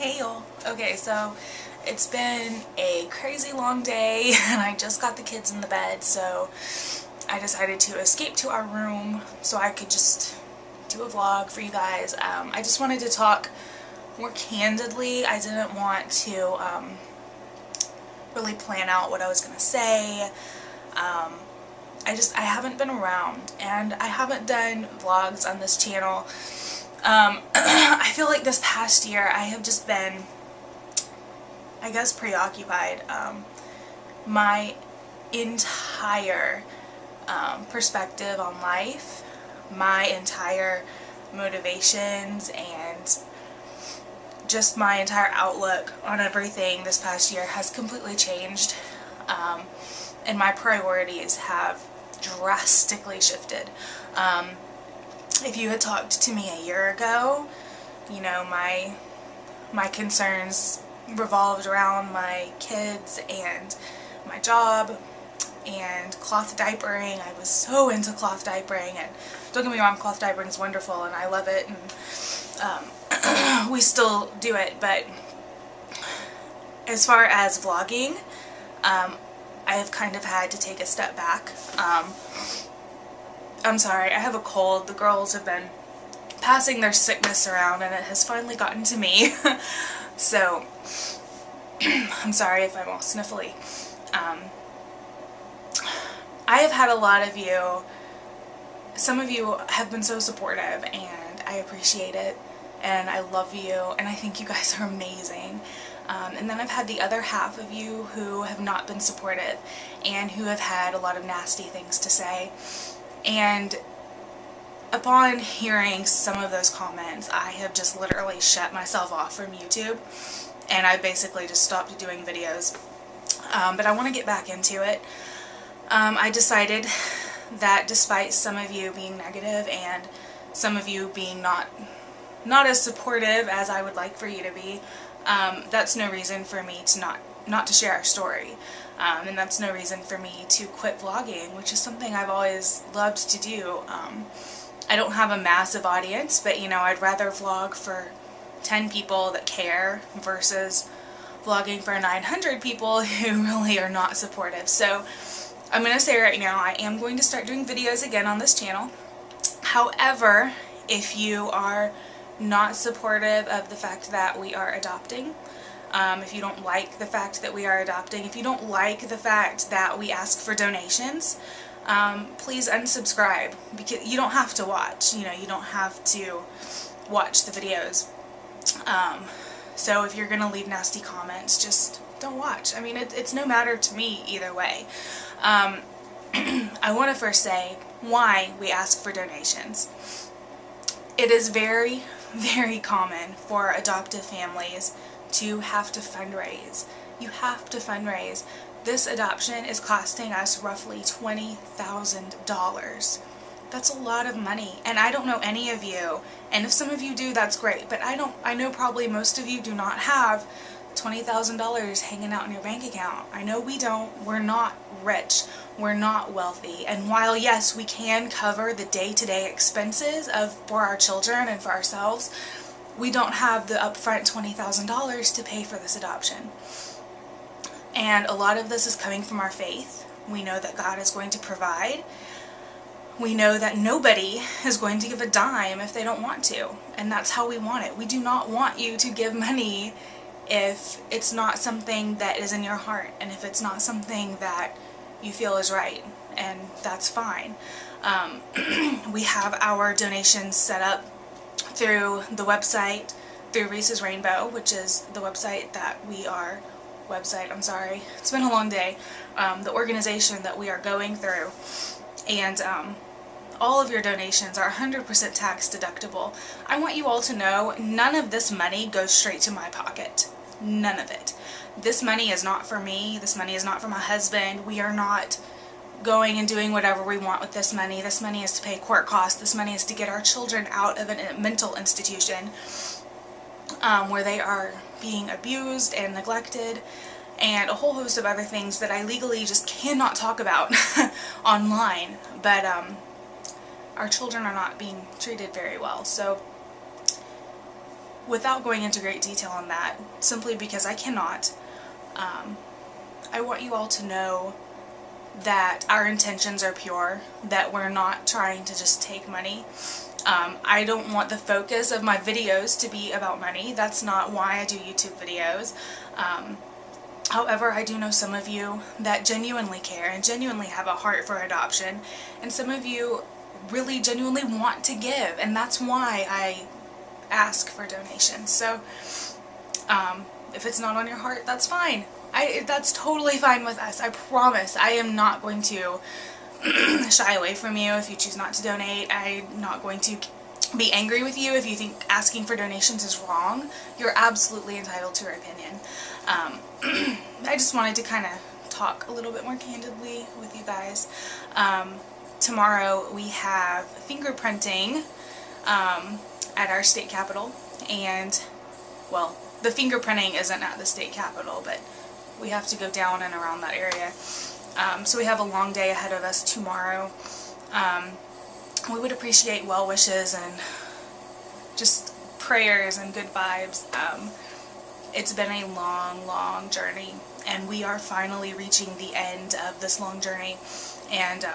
Hey y'all. Okay, so it's been a crazy long day and I just got the kids in the bed, so I decided to escape to our room so I could just do a vlog for you guys. I just wanted to talk more candidly. I didn't want to really plan out what I was going to say. I haven't been around and I haven't done vlogs on this channel. I feel like this past year I have just been, I guess, preoccupied. My entire perspective on life, my entire motivations, and just my entire outlook on everything this past year has completely changed. And my priorities have drastically shifted. If you had talked to me a year ago, you know, my concerns revolved around my kids and my job and cloth diapering. I was so into cloth diapering, and don't get me wrong, cloth diapering is wonderful and I love it, and we still do it, but as far as vlogging, I have kind of had to take a step back. I'm sorry, I have a cold. The girls have been passing their sickness around and it has finally gotten to me. So, I'm sorry if I'm all sniffly. I have had a lot of you, some of you have been so supportive, and I appreciate it, and I love you, and I think you guys are amazing. And then I've had the other half of you who have not been supportive and who have had a lot of nasty things to say. And upon hearing some of those comments, I have just literally shut myself off from YouTube, and I basically just stopped doing videos. But I want to get back into it. I decided that despite some of you being negative and some of you being not as supportive as I would like for you to be, that's no reason for me to not to share our story. And that's no reason for me to quit vlogging, which is something I've always loved to do. I don't have a massive audience, but you know, I'd rather vlog for 10 people that care versus vlogging for 900 people who really are not supportive. So I'm going to say right now, I am going to start doing videos again on this channel. However, if you are not supportive of the fact that we are adopting, if you don't like the fact that we are adopting, if you don't like the fact that we ask for donations, please unsubscribe, because you don't have to watch, you know, you don't have to watch the videos. So if you're going to leave nasty comments, just don't watch. I mean, it's no matter to me either way. I want to first say why we ask for donations. It is very, very common for adoptive families to have to fundraise. You have to fundraise. This adoption is costing us roughly $20,000. That's a lot of money, and I don't know any of you, and if some of you do, that's great, but I know probably most of you do not have $20,000 hanging out in your bank account. I know we don't. We're not rich. We're not wealthy. And while yes, we can cover the day-to-day expenses for our children and for ourselves, we don't have the upfront $20,000 to pay for this adoption. And a lot of this is coming from our faith. We know that God is going to provide. We know that nobody is going to give a dime if they don't want to. And that's how we want it. We do not want you to give money if it's not something that is in your heart, and if it's not something that you feel is right, and that's fine. We have our donations set up through the website, through Reese's Rainbow, which is the website that I'm sorry, it's been a long day, the organization that we are going through, and all of your donations are 100% tax deductible. I want you all to know none of this money goes straight to my pocket. None of it. This money is not for me. This money is not for my husband. We are not going and doing whatever we want with this money. This money is to pay court costs. This money is to get our children out of a mental institution where they are being abused and neglected, and a whole host of other things that I legally just cannot talk about online. But our children are not being treated very well. So without going into great detail on that, simply because I cannot, I want you all to know that our intentions are pure, that we're not trying to just take money. I don't want the focus of my videos to be about money. That's not why I do YouTube videos. However, I do know some of you that genuinely care and genuinely have a heart for adoption, and some of you really genuinely want to give, and that's why I ask for donations. So if it's not on your heart, that's fine. That's totally fine with us. I promise I am not going to shy away from you if you choose not to donate. I'm not going to be angry with you if you think asking for donations is wrong. You're absolutely entitled to your opinion. I just wanted to kind of talk a little bit more candidly with you guys. Tomorrow we have fingerprinting at our state capitol, and, well, the fingerprinting isn't at the state capitol, but we have to go down and around that area. So we have a long day ahead of us tomorrow. We would appreciate well wishes and just prayers and good vibes. It's been a long, long journey, and we are finally reaching the end of this long journey. And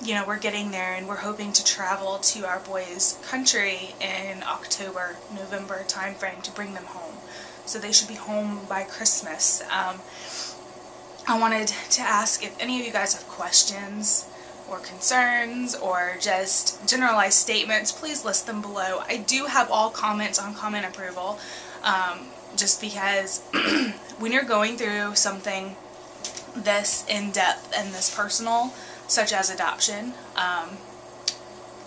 you know, we're getting there, and we're hoping to travel to our boys' country in October, November timeframe to bring them home. So they should be home by Christmas. I wanted to ask if any of you guys have questions or concerns or just generalized statements. Please list them below. I do have all comments on comment approval, just because when you're going through something this in-depth and this personal, such as adoption,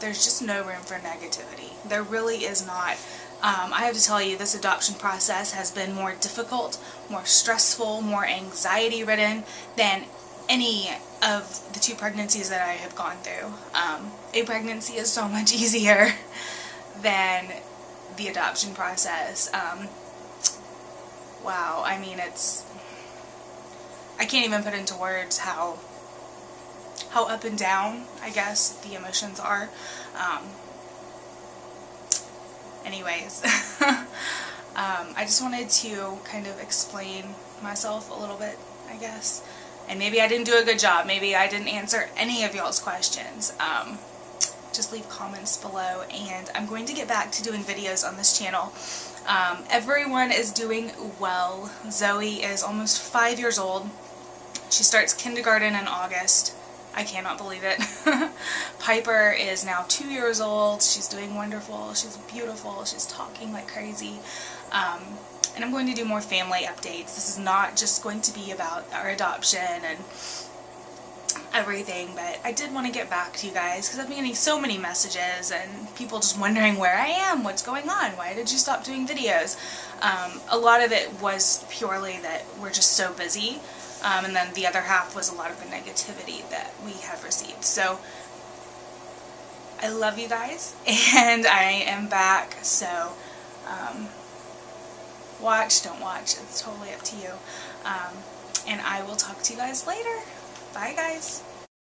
there's just no room for negativity. There really is not. I have to tell you, this adoption process has been more difficult, more stressful, more anxiety-ridden than any of the 2 pregnancies that I have gone through. A pregnancy is so much easier than the adoption process. Wow, I mean, I can't even put into words how up and down, I guess, the emotions are. Anyways, I just wanted to kind of explain myself a little bit, I guess. And maybe I didn't do a good job. Maybe I didn't answer any of y'all's questions. Just leave comments below, and I'm going to get back to doing videos on this channel. Everyone is doing well. Zoe is almost 5 years old. She starts kindergarten in August. I cannot believe it. Piper is now 2 years old. She's doing wonderful. She's beautiful. She's talking like crazy. And I'm going to do more family updates. This is not just going to be about our adoption and everything, but I did want to get back to you guys because I've been getting so many messages and people just wondering where I am, what's going on, why did you stop doing videos? A lot of it was purely that we're just so busy. And then the other half was a lot of the negativity that we have received. So, I love you guys, and I am back, so, watch, don't watch, it's totally up to you. And I will talk to you guys later. Bye, guys.